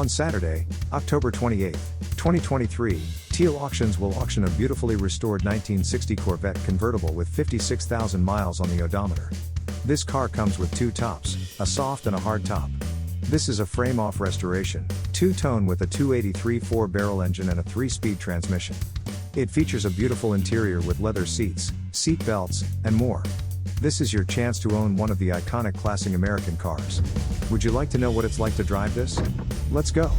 On Saturday, October 28, 2023, Teel Auctions will auction a beautifully restored 1960 Corvette Convertible with 56,000 miles on the odometer. This car comes with two tops, a soft and a hard top. This is a frame-off restoration, two-tone with a 283 4-barrel engine and a 3-speed transmission. It features a beautiful interior with leather seats, seat belts, and more. This is your chance to own one of the iconic classic American cars. Would you like to know what it's like to drive this? Let's go!